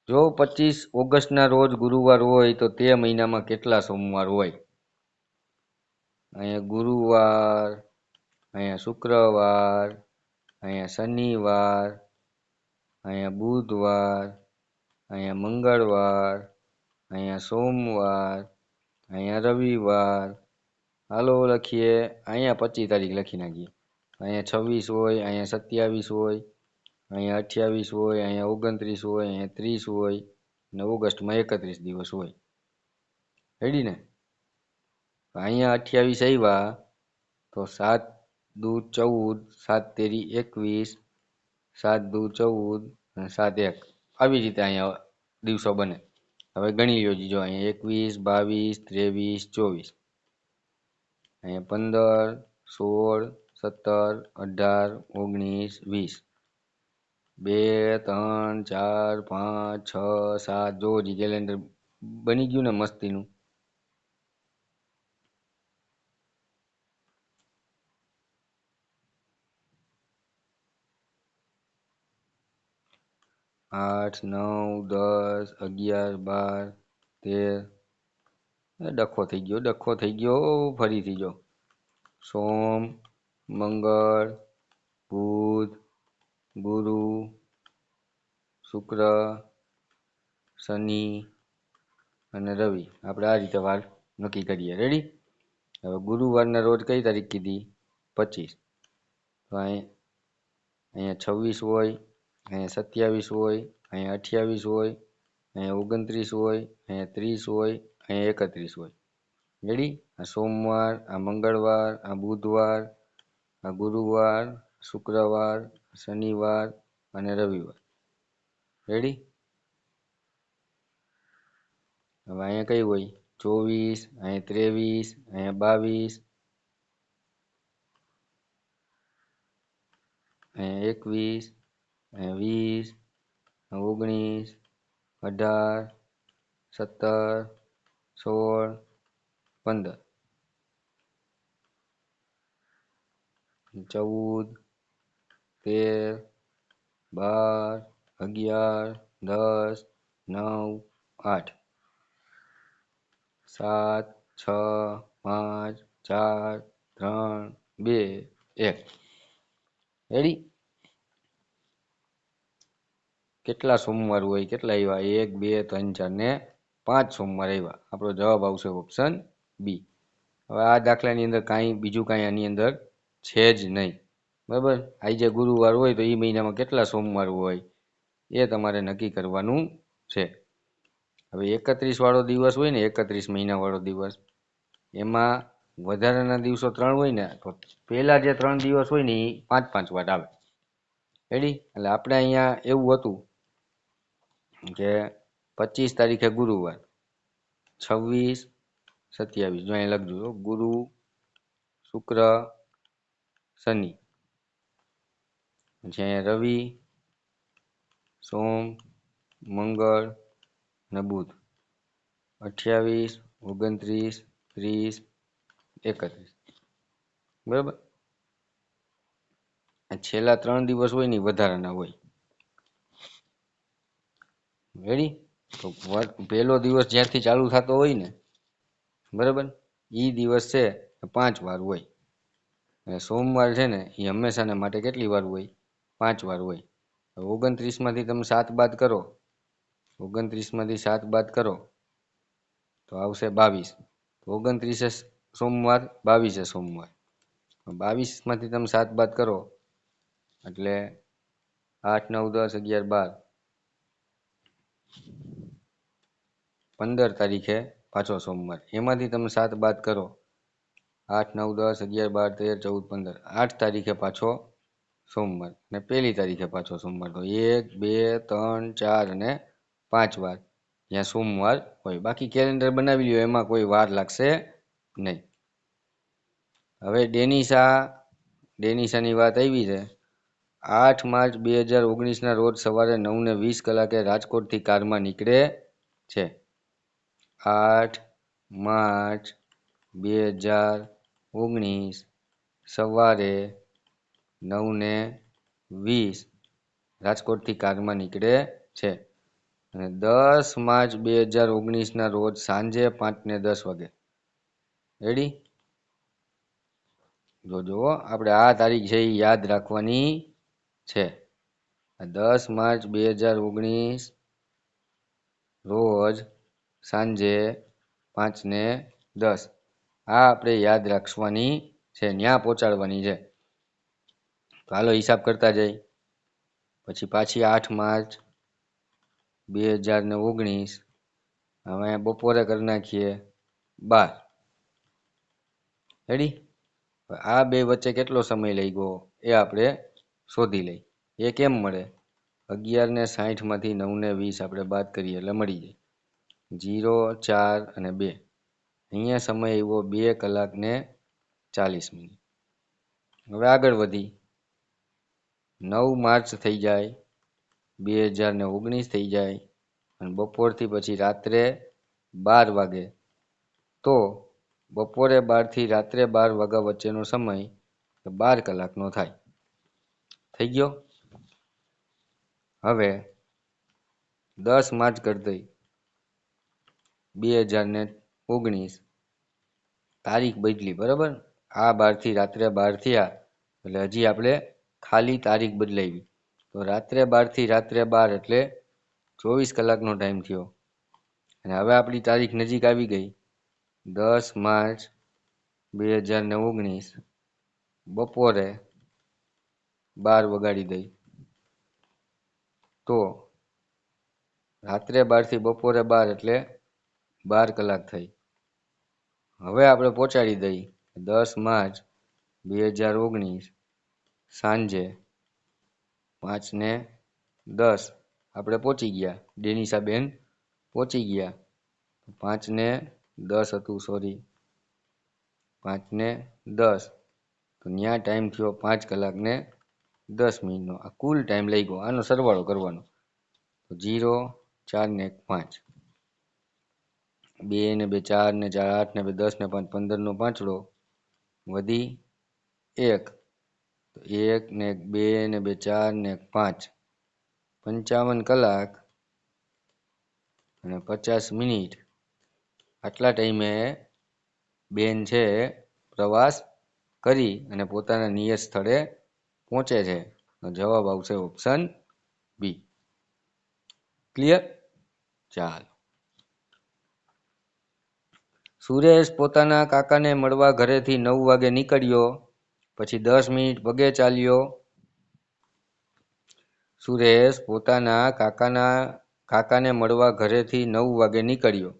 Speaker 1: જો 25 ઓગસ્ટના રોજ ગુરુવાર હોય તો તે મહિનામાં કેટલા સોમવાર હોય? અહીંયા ગુરુવાર, અહીંયા શુક્રવાર, અહીંયા શનિવાર, અહીંયા બુધવાર, અહીંયા મંગળવાર, અહીંયા સોમવાર, અહીંયા રવિવાર. હાલો લખીએ. અહીંયા 25 તારીખ લખી નાખીએ. અહીંયા 26 હોય, અહીંયા 27 હોય, અહીંયા 28 હોય, અહીંયા 29 હોય, અહીંયા 30 હોય, અને ઓગસ્ટમાં 31 દિવસ હોય. રેડી ને? અહીંયા 28 આવ્યા તો 7 દુ 14, 7 તેરી 21, 7 દુ 14 અને 7 1, આવી રીતે અહીંયા દિવસો બને. હવે ગણી લ્યો જો, અહીંયા 21, 22, 23, 24, અહીંયા 15, 16, 17, 18, 19, 20, 2, 3, 4, 5, 6, 7. જો કેલેન્ડર બની ગયું ને મસ્તીનું. 8, 9, 10, 11, 12, 13. ડખો થઈ ગયો ફરીથી જો. સોમ, મંગળ, બુધ, ગુરુ, શુક્ર, શનિ અને રવિ. આપણે આ રીતે વાર નક્કી કરીએ. રેડી? હવે ગુરુવારના રોજ કઈ તારીખ કીધી? 25. તો અહીંયા 26 હોય, અહીંયા 27 હોય, અહીંયા 28 હોય, અહીંયા 29 હોય, અહીંયા 30 હોય, અહીંયા 31 હોય. રેડી? આ સોમવાર, આ મંગળવાર, આ બુધવાર, આ ગુરુવાર, શુક્રવાર, શનિવાર અને રવિવાર. રેડી? હવે અહીંયા કઈ હોય? 24, અહીંયા 23, અહીંયા 22, અહીંયા 21, અહીંયા 20, 19, 18, 17, 16, 15, 14, 13, 12, 11, 10, 9, 8, 7, 6, 5, 4, 3, 2, 1. રેડી? કેટલા સોમવાર હોય? કેટલા આવ્યા? 1, 2, 3, 4 ને 5 સોમવાર આવ્યા. આપણો જવાબ આવશે ઓપ્શન બી. હવે આ દાખલાની અંદર બીજું કાંઈ આની અંદર છે જ નહીં. બરાબર? આજે ગુરુવાર હોય તો એ મહિનામાં કેટલા સોમવાર હોય એ તમારે નક્કી કરવાનું છે. હવે 31 વાળો દિવસ હોય ને, 31 મહિના વાળો દિવસ, એમાં વધારાના દિવસો 3 હોય ને, તો પહેલા જે 3 દિવસ હોય ને એ 5-5 વાર આવે. રેડી? એટલે આપણે અહીંયા એવું હતું કે 25 તારીખે ગુરુવાર, 26, 27, જો અહીં લખજો, ગુરુ, શુક્ર, શનિ, પછી અહીંયા રવિ, સોમ, મંગળ અને બુધ, 28, 29, 30, 31. બરાબર? છેલ્લા 3 દિવસ હોય ને વધારાના હોય. રેડી? તો પહેલો દિવસ જ્યારથી ચાલુ થતો હોય ને, બરાબર, એ દિવસ છે 5 વાર હોય. અને સોમવાર છે ને એ હંમેશાને માટે કેટલી વાર હોય? 5 વાર હોય. 29 માંથી તમે 7 બાદ કરો, 29 માંથી 7 બાદ કરો તો આવશે 22. 29 સોમવાર, 22 સોમવાર. 22 માંથી તમે 7 બાદ કરો એટલે 8, 9, 10, 11, 12, 15 તારીખે પાછો સોમવાર. એમાંથી તમે 7 બાદ કરો, 8, 9, 10, 11, 12, 13, 14, 15, 8 તારીખે પાછો સોમવાર અને 1 તારીખે પાછો સોમવાર. તો 1, 2, 3, 4 અને 5 વાર જ્યાં સોમવાર હોય. બાકી કેલેન્ડર બનાવી લ્યો, એમાં કોઈ વાર લાગશે નહીં. હવે ડેનિશાની વાત આવી છે. 8 માર્ચ 2019 રોજ સવારે 9:20 કલાકે રાજકોટથી કારમાં નીકળે છે. 8 માર્ચ 2019 સવારે 9:20 રાજકોટથી કારમાં નીકળે છે. અને 10 માર્ચ 2019 રોજ સાંજે 5:10 વાગે. રેડી? જોજો, આપણે આ તારીખ છે એ યાદ રાખવાની છે. 10 માર્ચ 2019 રોજ સાંજે 5:10. આ આપણે યાદ રાખવાની છે, ત્યાં પહોંચાડવાની છે. તો હાલો હિસાબ કરતા જાય. પછી પાછી 8 માર્ચ 2019, હવે બપોરે કરી નાખીએ 12. રેડી? આ બે વચ્ચે કેટલો સમય લઈ ગયો એ આપણે શોધી લઈ. એ કેમ મળે? 11:60 માંથી 9:20 આપણે બાદ કરીએ એટલે મળી જાય 0, 4 અને 2. અહીંયા સમય આવ્યો 2 કલાક ને 40 મિનિટ. હવે આગળ વધી 9 માર્ચ થઈ જાય, 2019 થઈ જાય અને બપોરથી પછી રાત્રે 12 વાગે. તો બપોરે 12 થી રાત્રે 12 વાગ્યા વચ્ચેનો સમય 12 કલાકનો થાય. થઈ ગયો? હવે 10 માર્ચ કરી દઈ 2019 તારીખ બદલી બરાબર. આ 12 રાત્રે 12 થયા એટલે હજી આપણે ખાલી તારીખ બદલાવી. તો રાત્રે 12 રાત્રે 12 એટલે 24 કલાકનો ટાઈમ થયો. અને હવે આપણી તારીખ નજીક આવી ગઈ 10 માર્ચ 2019 બપોરે 12 વગાડી દઈ. તો રાત્રે 12 બપોરે 12 એટલે 12 કલાક થઈ. હવે આપણે પહોંચાડી દઈ 10 માર્ચ 2019 સાંજે 5:10 આપણે પહોંચી ગયા. ડેનિસાબેન પહોંચી ગયા. 5:10 હતું, સોરી 5:10. તો ત્યાં ટાઈમ થયો 5 કલાક ને 10 મિનિટનો. આ કુલ ટાઈમ લઈ ગયો. આનો સરવાળો કરવાનો. તો 0, 4 ને 1 5, 2 ને 2 4 ને 4 8 ને 2 10 ને 5 15નો પાંચડો વધી 1. તો 1 ને 2 ને 2 4 ને 5 55 કલાક અને 50 મિનિટ. આટલા ટાઈમે બેન છે પ્રવાસ કરી અને પોતાના નિયત સ્થળે પહોંચે છે. તો જવાબ આવશે ઓપ્શન બી. ક્લિયર? ચાલો. સુરેશ પોતાના કાકાને મળવા ઘરેથી 9 વાગે નીકળ્યો, પછી 10 મિનિટ પગે ચાલ્યો. સુરેશ પોતાના કાકાને મળવા ઘરેથી 9 વાગે નીકળ્યો.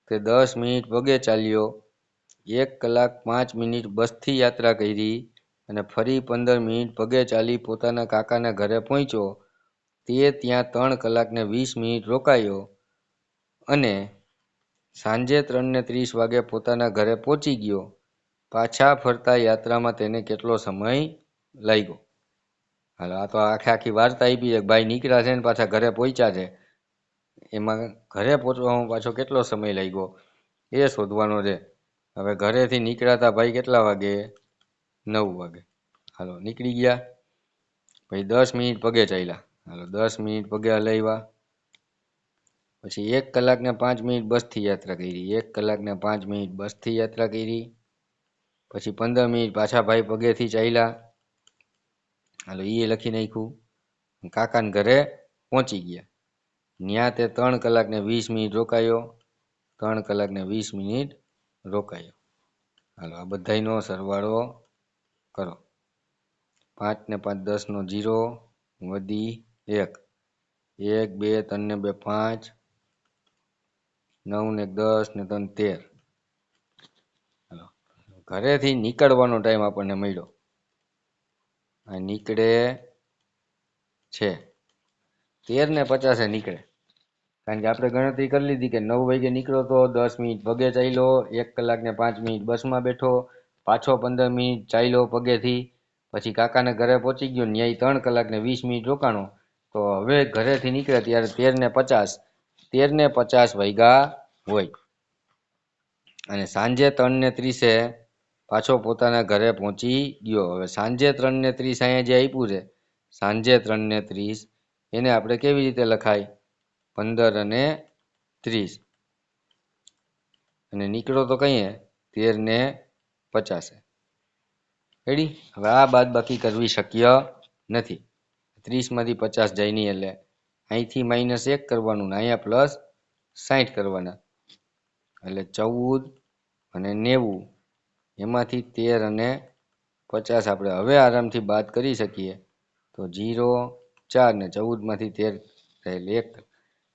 Speaker 1: તે 10 મિનિટ પગે ચાલ્યો. 1 કલાક 5 મિનિટ બસથી યાત્રા કરી અને ફરી 15 મિનિટ પગે ચાલી પોતાના કાકાના ઘરે પહોંચ્યો. તે ત્યાં 3 કલાક ને 20 મિનિટ રોકાયો અને સાંજે 3:30 વાગે પોતાના ઘરે પહોંચી ગયો. પાછા ફરતા યાત્રામાં તેને કેટલો સમય લાગ્યો? હાલો, આ તો આખી વાર્તા આપી છે. ભાઈ નીકળ્યા છે ને પાછા ઘરે પહોંચ્યા છે. એમાં ઘરે પહોંચવામાં પાછો કેટલો સમય લાગ્યો એ શોધવાનો છે. હવે ઘરેથી નીકળ્યા હતા ભાઈ કેટલા વાગે? 9 વાગે. હાલો, નીકળી ગયા. પછી 10 મિનિટ પગે ચાલ્યા. હાલો, 10 મિનિટ પગે હલાવ્યા. પછી 1 કલાક ને 5 મિનિટ બસથી યાત્રા કરી. 1 કલાક ને 5 મિનિટ બસથી યાત્રા કરી. પછી 15 મિનિટ પાછા ભાઈ પગેથી ચાલ્યા. હાલો, એ લખી નાખ્યું. કાકાને ઘરે પહોંચી ગયા. ત્યાં તે 3 કલાક ને 20 મિનિટ રોકાયો. 3 કલાક ને 20 મિનિટ રોકાયો. હાલો, આ બધાનો સરવાળો કરો. 5 ને 5 10નો 0 વધી 1. 1 2 3 ને 2 5, 9 ને 10 ને 3 13. હાલો, ઘરેથી નીકળવાનો ટાઈમ આપણને મળ્યો. આ નીકળે છે 13:50 નીકળે. કારણ કે આપણે ગણતરી કરી લીધી કે 9 વાગે નીકળ્યો તો 10 મિનિટ પગે ચાલ્યો, 1 કલાક ને 5 મિનિટ બસમાં બેઠો, પાછો 15 મિનિટ ચાલ્યો પગેથી, પછી કાકાને ઘરે પહોંચી ગયો. ન્યાય 3 કલાક ને 20 મિનિટ રોકાણો. તો હવે ઘરેથી નીકળે ત્યારે 13:50 વાગ્યા હોય અને સાંજે 3:30 પાછો પોતાના ઘરે પહોંચી ગયો. હવે સાંજે 3:30 અહીંયા જે આપ્યું છે સાંજે 3:30 એને આપણે કેવી રીતે લખાય? 15 અને 30 અને નીકળો તો કહીએ 13:50. રેડી? હવે આ બાદ બાકી કરવી શક્ય નથી. 30માંથી 50 જાય નહીં એટલે અહીંથી -1 કરવાનું ને અહીંયા +60 કરવાના એટલે 14 અને 90. એમાંથી 13 અને 50 આપણે હવે આરામથી બાદ કરી શકીએ. તો 0 4 ને 14માંથી 13 એટલે 1.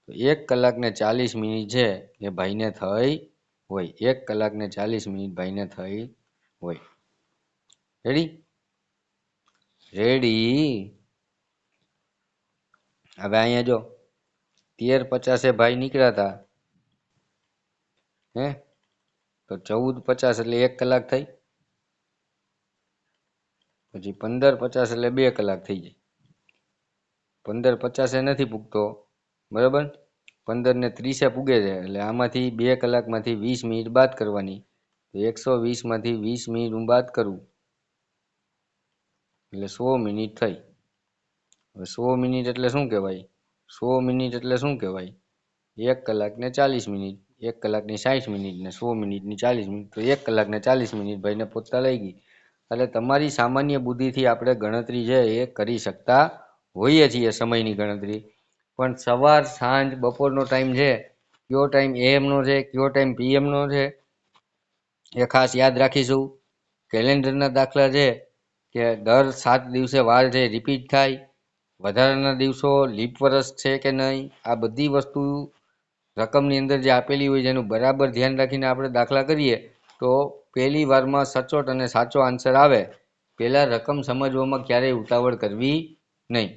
Speaker 1: તો 1 કલાક ને 40 મિનિટ છે એ ભાઈને થઈ હોય. 1 કલાક ને 40 મિનિટ ભાઈને થઈ હોય. રેડી? હવે અહીંયા જો 13:50 ભાઈ નીકળ્યા હતા હે, તો 14:50 એટલે 1 કલાક થઈ. પછી 15:50 એટલે 2 કલાક થઈ જાય. 15:50 નથી પૂગતો બરાબર. 15 ને 30 પૂગે છે એટલે આમાંથી 2 કલાકમાંથી 20 મિનિટ બાદ કરવાની. તો 120માંથી 20 મિનિટ હું બાદ કરું એટલે 100 મિનિટ થઈ. હવે 100 મિનિટ એટલે શું કહેવાય? 100 મિનિટ એટલે શું કહેવાય? 1 કલાક ને 40 મિનિટ, 1 કલાક ની 60 મિનિટ ને 100 મિનિટ ની 40 મિનિટ, તો 1 કલાક ને 40 મિનિટ ભાઈને પહોંચતા લઈ ગઈ. એટલે તમારી સામાન્ય બુદ્ધિથી આપણે ગણતરી છે એ કરી શકતા હોઈએ છીએ સમયની ગણતરી. પણ સવાર સાંજ બપોરનો ટાઈમ છે, કયો ટાઈમ AM નો છે, કયો ટાઈમ PM નો છે, એ ખાસ યાદ રાખીશું. કેલેન્ડરના દાખલા છે કે દર 7 દિવસે વાર છે રિપીટ થાય, વધારાના દિવસો લીપ વર્ષ છે કે નહીં, આ બધી વસ્તુ રકમની અંદર જે આપેલી હોય છે એનું બરાબર ધ્યાન રાખીને આપણે દાખલા કરીએ તો પહેલી વારમાં સચોટ અને સાચો આન્સર આવે. પહેલાં રકમ સમજવામાં ક્યારેય ઉતાવળ કરવી નહીં.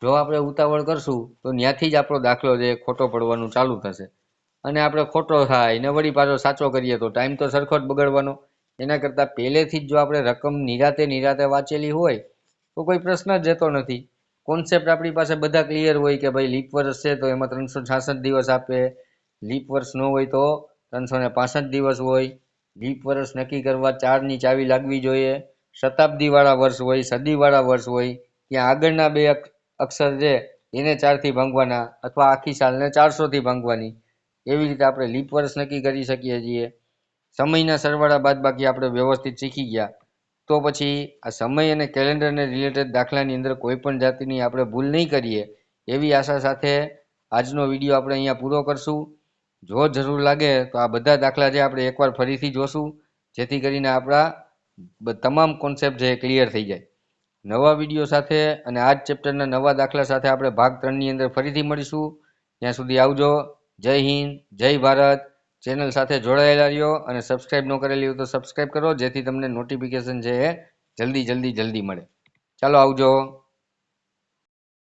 Speaker 1: જો આપણે ઉતાવળ કરશું તો ત્યાંથી જ આપણો દાખલો છે ખોટો પડવાનું ચાલુ થશે, અને આપણે ખોટો થાય ને વળી પાછો સાચો કરીએ તો ટાઈમ તો સરખો જ બગડવાનો. એના કરતાં પહેલેથી જ જો આપણે રકમ નિરાતે વાંચેલી હોય તો કોઈ પ્રશ્ન જ રહેતો નથી. કોન્સેપ્ટ આપણી પાસે બધા ક્લિયર હોય કે ભાઈ લીપ વર્ષ છે તો એમાં 366 દિવસ આપે, લીપ વર્ષ ન હોય તો 365 દિવસ હોય. લીપ વર્ષ નક્કી કરવા 4ની ચાવી લાગવી જોઈએ. શતાબ્દીવાળા વર્ષ હોય, સદીવાળા વર્ષ હોય, ત્યાં આગળના બે અક્ષર છે એને 4થી ભાંગવાના, અથવા આખી સાલને 400થી ભાંગવાની. એવી રીતે આપણે લીપ વર્ષ નક્કી કરી શકીએ છીએ. સમયના સરવાળા બાદબાકી આપણે વ્યવસ્થિત શીખી ગયા તો પછી આ સમય અને કેલેન્ડરને રિલેટેડ દાખલાની અંદર કોઈ પણ જાતિની આપણે ભૂલ નહીં કરીએ એવી આશા સાથે આજનો વિડીયો આપણે અહીંયા પૂરો કરશું. જો જરૂર લાગે તો આ બધા દાખલા છે આપણે એકવાર ફરીથી જોશું, જેથી કરીને આપણા તમામ કોન્સેપ્ટ છે ક્લિયર થઈ જાય. નવા વિડીયો સાથે અને આ જ ચેપ્ટરના નવા દાખલા સાથે આપણે ભાગ 3ની અંદર ફરીથી મળીશું. ત્યાં સુધી આવજો. જય હિન્દ, જય ભારત. ચેનલ સાથે જોડાયેલા રહ્યો અને સબસ્ક્રાઇબ ન કરેલી હોય તો સબસ્ક્રાઇબ કરો, જેથી તમને નોટિફિકેશન છે એ જલ્દી મળે. ચાલો આવજો.